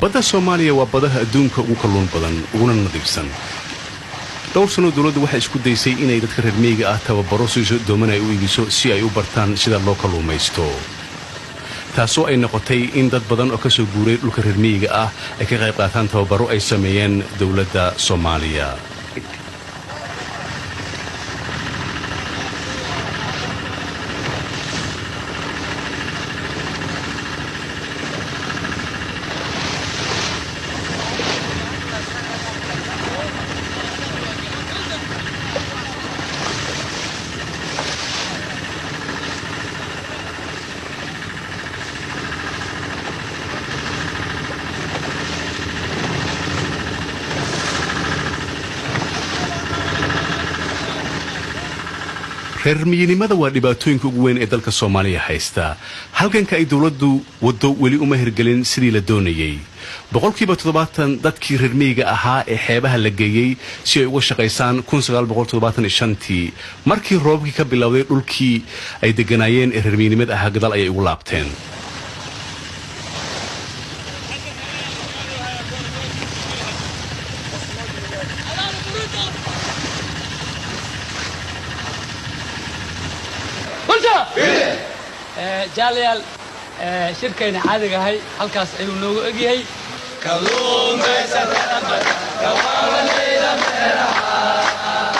badda Soomaaliya waa badaha adduunka ugu kalluun badan uguna nadiifsan. dhowr sano dawladdu waxay isku daysay inay dadka reer miyiga ah tababaro siiso dooman ay u iibiso si ay u bartaan sida loo kalluumaysto. taasoo ay noqotay in dad badan oo ka soo guuray dhulka reer miyiga ah ay ka qayb qaataan tababaro ay sameeyeen dawladda Soomaaliya. reer miyinimada waa dhibaatooyinka ugu weyn ee dalka Soomaaliya haysta. halkanka ay dawladdu wado weli uma hirgelin sidii la doonayay. boqolkiiba 70 dadkii reer miyiga ahaa ee xeebaha la geeyay si ay uga shaqeysaan 1975 markii roobkii ka bilowday dhulkii ay deganaayeen ee reer miyinimada ahaa gadaal ayay ugu laabteen. جاليال شركة عادي هاي هالكاس أيوة نوع أجي كلهم بيسافر كوام الليلة مرها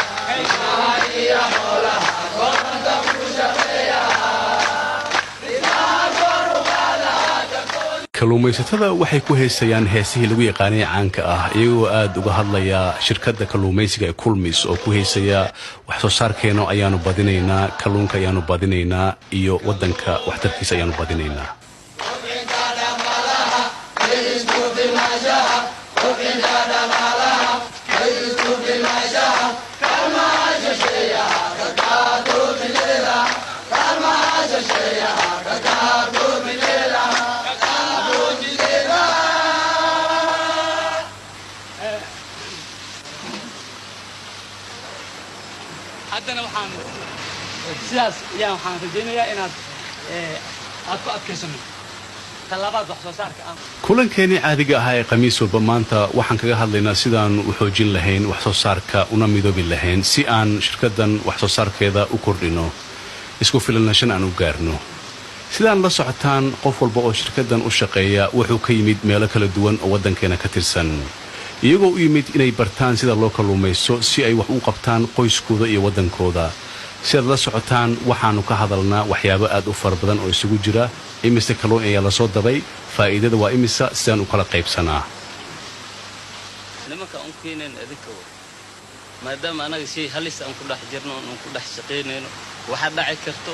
كي يا مولا كنت مشفيا kalluumaysatada waxay ku heesayaan heesihii lagu yaqaanay caanka ah iyagoo aad uga hadlaya shirkadda kalluumaysiga ee Kulmis oo ku heesaya wax soo saarkeena ayaanu badinaynaa kalluunka ayaanu badinaynaa iyo wadanka waxtarkiisa ayaanu badinaynaa. haddana waxaan sidaas yaa waxaan rajaynayaa inaad aad ku adkaysato talabaad wax soo saarka ah. kulankeeni caadiga ah ee khamiis walba maanta waxaan kaga hadlaynaa sidaan u xoojin lahayn wax soo saarka una midoobi lahayn si aan shirkaddan wax soo saarkeeda u kordhino isku filnaanshan aan u gaarno. sidaan la socotaan qof walba oo shirkaddan u shaqeeya wuxuu ka yimid meelo kala duwan oo wadankeena ka tirsan iyagoo u yimid inay bartaan sida loo kalluumaysto si ay wax u qabtaan qoyskooda iyo wadankooda. sidaad la socotaan waxaanu ka hadalnaa waxyaabo aad u fara badan oo isugu jira imise kalluun ayaa la soo dabay faa'iidada waa imisa sidaan u kala qaybsanaa. nimanka aan keeneen adinka maadaama anaga shay halis aan ku dhex jirno aan ku dhex shaqeynayno waxa dhaci karto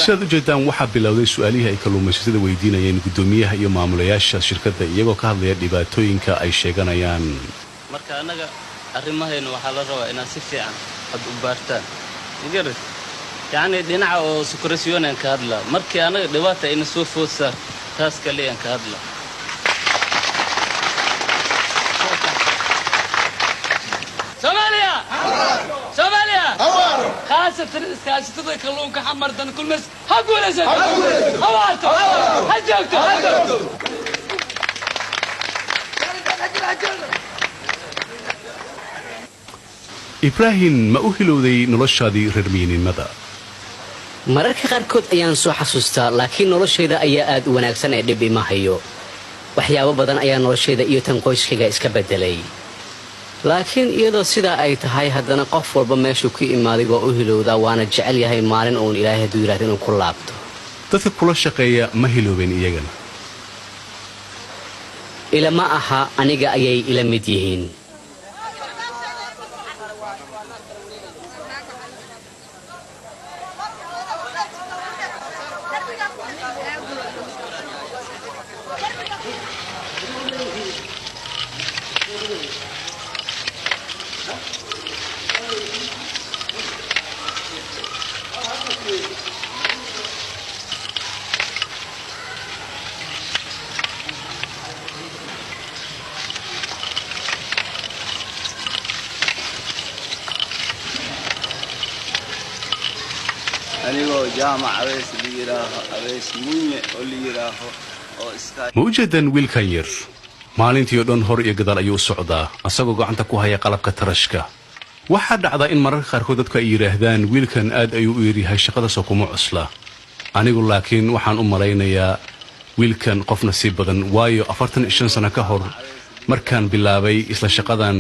sidaad u jeedaan waxaa bilowday su'aalihii ay kalluumaysatada weydiinayeen guddoomiyaha iyo maamulayaasha shirkadda iyagoo ka hadlaya dhibaatooyinka ay sheeganayaan. marka anaga arrimaheena waxaa la rabaa inaad si fiican ad u baartaan magarad yacni dhinaca oo sukurasyoonaan ka hadla markii anaga dhibaata ina soo food saar taas kale aan ka hadla. Soomaaliya خاصة إسكاشتة كلون كحمر دن كل مس هقول أزل هواتو هجوتو إبراهيم ما أهلودي نلشادي رميني مدى mararka qaarkood ayaan soo xasuustaa laakiin noloshayda ayaa aad u wanaagsan ee dhib ima hayo waxyaabo badan ayaa noloshayda iyo tan qoyskayga iska bedelay laakiin iyadoo sida ay tahay haddana qof walba meeshuu ku imaaday waa u hilowdaa waana jecel yahay maalin uun ilaahay hadduu yiraahdo inuu ku laabto. dadka kula shaqeeya ma hiloobeen iyagana ila ma aha aniga ayay ila mid yihiin. anigoo jaamac abees liiraaho abees muunye oo liiraaho oo iska موجدا ويلكان ير maalintii oo dhan hor iyo gadaal ayuu u socdaa asagoo gacanta ku haya qalabka tarashka waxaa dhacda in mararka qaarkood dadku ay yidhaahdaan wiilkan aad ayuu u yaryahay shaqadaasoo kuma cusla anigu laakiin waxaan u malaynayaa wiilkan qof nasiib badan waayo 45 sano ka hor markaan bilaabay isla shaqadan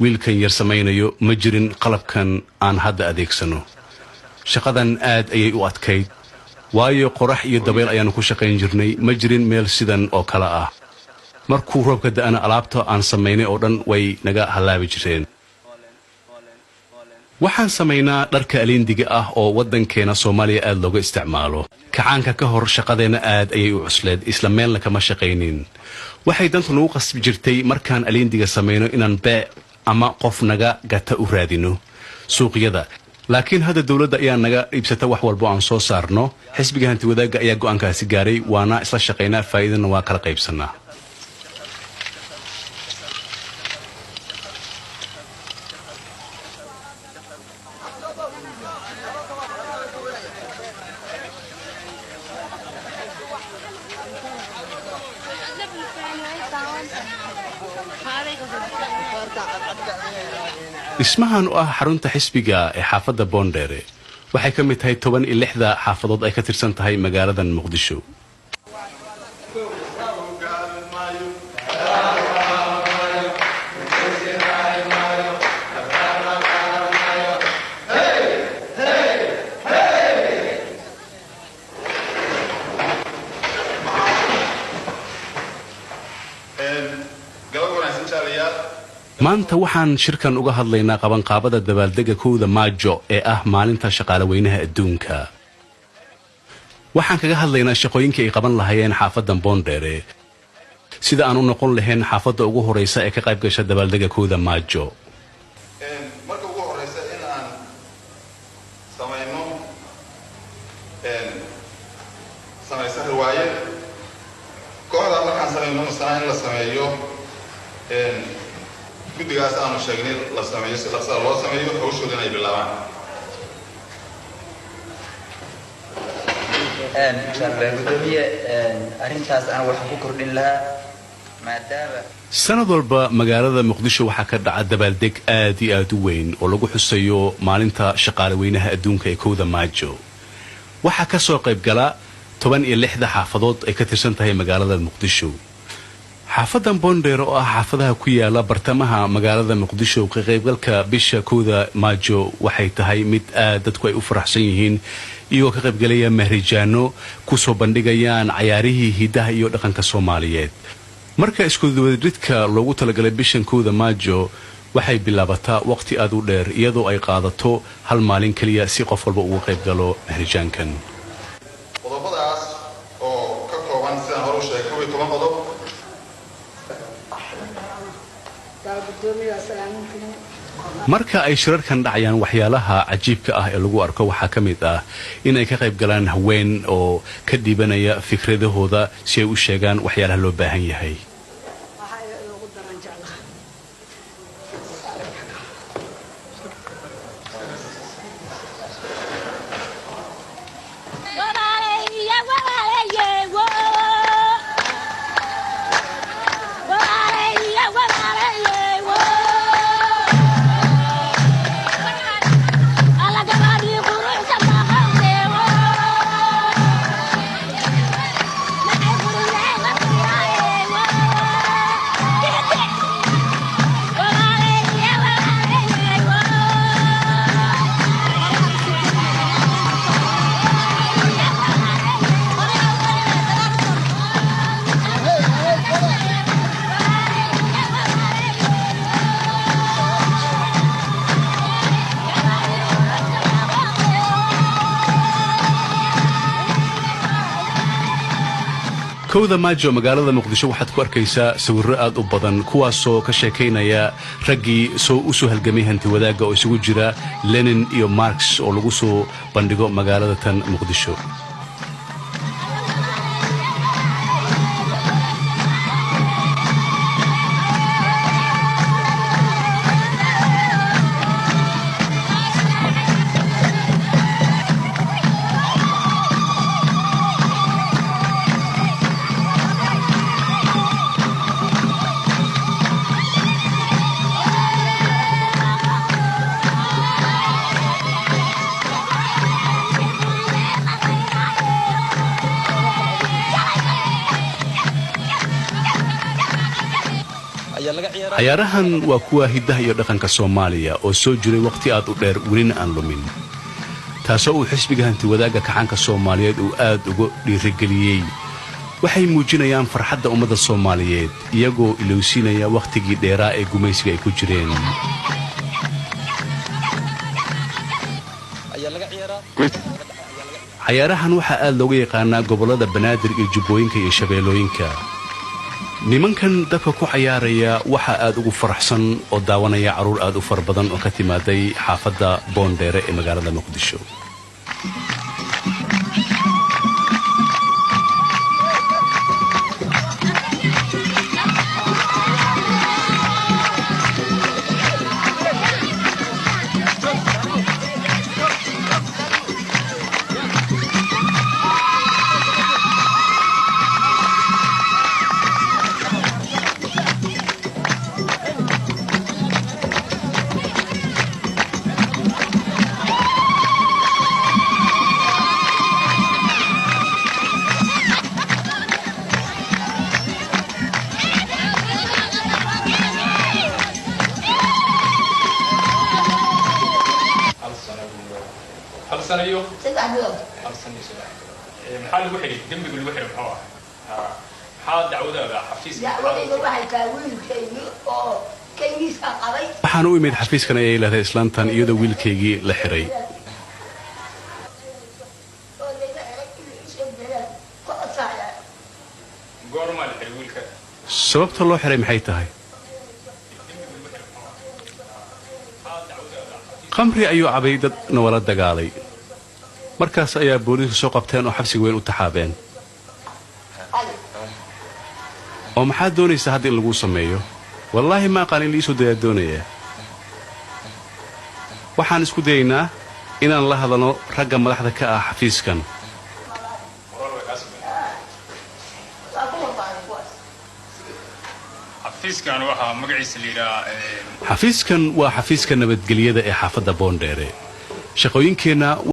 wiilkan yar samaynayo ma jirin qalabkan aan hadda adeegsano shaqadan aad ayay u adkayd waayo qorax iyo dabeyl ayaanu ku shaqayn jirnay ma jirin meel sidan oo kale ah markuu roobka da'ana alaabta aan samaynay oo dhan way naga halaabi jireen waxaan samaynaa dharka alindiga ah oo waddankeena Soomaaliya aad looga isticmaalo kacaanka ka hor shaqadeena aad ayay u cusleed isla meelna kama shaqaynin waxay dantu nagu qasbi jirtay markaan alindiga samayno inaan beec ama qof naga gata u raadino suuqyada laakiin hadda dawladda ayaa naga iibsata wax walba aan soo saarno xisbiga hanti wadaagga ayaa go'aankaasi gaaray waana isla shaqaynaa faa'iidana waa kala qaybsanaa dhismahan oo ah xarunta xisbiga ee xaafadda Boondere waxay ka mid tahay 16 xaafadood ay ka tirsan tahay magaalada Muqdisho maanta waxaan shirkan uga hadlaynaa qabanqaabada dabaaldega 1 Maajo ee ah maalinta shaqaale weynaha adduunka waxaan kaga hadlaynaa shaqooyinka ay qaban lahaayeen xaafadda Boondere sida aan u noqon lahayn xaafadda ugu horeysa ee ka qayb gasha dabaaldega 1 Maajo marka ugu horeysa in aan samayno samaysa riwaayad kooxda markaan samayno sanad in la sameeyo guddigaas aanu sheegnay la sameeyo si dhaqso loo sameeyo hawshooda inay bilaabaan gudoomiye arrintaas aan wax ku kordhin lahaa maadaama sanad walba magaalada Muqdisho waxaa ka dhaca dabaaldeg aad iyo aad u weyn oo lagu xusayo maalinta shaqaale weynaha adduunka ee 1 Maajo waxaa ka soo qayb gala 16 xaafadood ay ka tirsan tahay magaalada Muqdisho xaafadan Boondere oo ah xaafadaha ku yaala bartamaha magaalada Muqdisho ka qaybgalka bisha 1 Maajo waxay tahay mid aad dadku ay u faraxsan yihiin iyo ka qaybgalaya mahrijaano ku soo bandhigayaan ciyaarihii hidaha iyo dhaqanka Soomaaliyeed marka isku duwadridka loogu talagalay bishan 1 Maajo waxay bilaabataa waqti aad u dheer iyadoo ay qaadato hal maalin kaliya si qof walba uga qayb galo mahrijaankan qodobadaas oo ka kooban sidaan hore u sheegay 12 qodob marka ay shirarkan dhacayaan waxyaalaha cajiibka ah ee lagu arko waxaa ka mid ah inay ka qayb galaan haween oo ka dhibanaya fikradahooda si ay u sheegaan waxyaalaha loo baahan yahay kowda Maajo magaalada Muqdisho waxaad ku arkaysaa sawirro aad u badan kuwaasoo ka sheekaynaya raggii u soo halgamay hanti wadaagga oo isugu jira Lenin iyo Marx oo lagu soo bandhigo magaalada tan Muqdisho cayaarahan waa kuwa hiddaha iyo dhaqanka Soomaaliya oo soo jiray waqti aad u dheer welina aan lumin taasoo uu xisbiga hanti wadaagga kacanka Soomaaliyeed uu aad uga dhiirigeliyay waxay muujinayaan farxadda ummadda Soomaaliyeed iyagoo ilowsinaya waqtigii dheeraa ee gumaysiga ay ku jireen cayaarahan waxaa aad looga yaqaanaa gobollada Banaadir iyo Jubbooyinka iyo Shabeellooyinka nimankan dadka ku cayaaraya waxaa aad ugu faraxsan oo daawanaya caruur aad u far badan oo ka timaaday xaafadda Boondheere ee magaalada Muqdisho waxaan u imid xafiiskan ayay leedahay islaantan iyadoo wiilkaygii la xiray sababta loo xiray maxay tahay qamri ayuu cabay dadna wala dagaalay markaas ayaa booliisku soo qabteen oo xabsiga weyn u taxaabeen oo maxaad doonaysaa hadda in lagu sameeyo wallaahi ma aqaan in liisoo dayaa doonaya waxaan isku dayaynaa inaan la hadalno ragga madaxda ka ah xafiiskan xafiiskan waa xafiiska nabadgelyada ee xaafadda Boondheere shaqooyinkeenna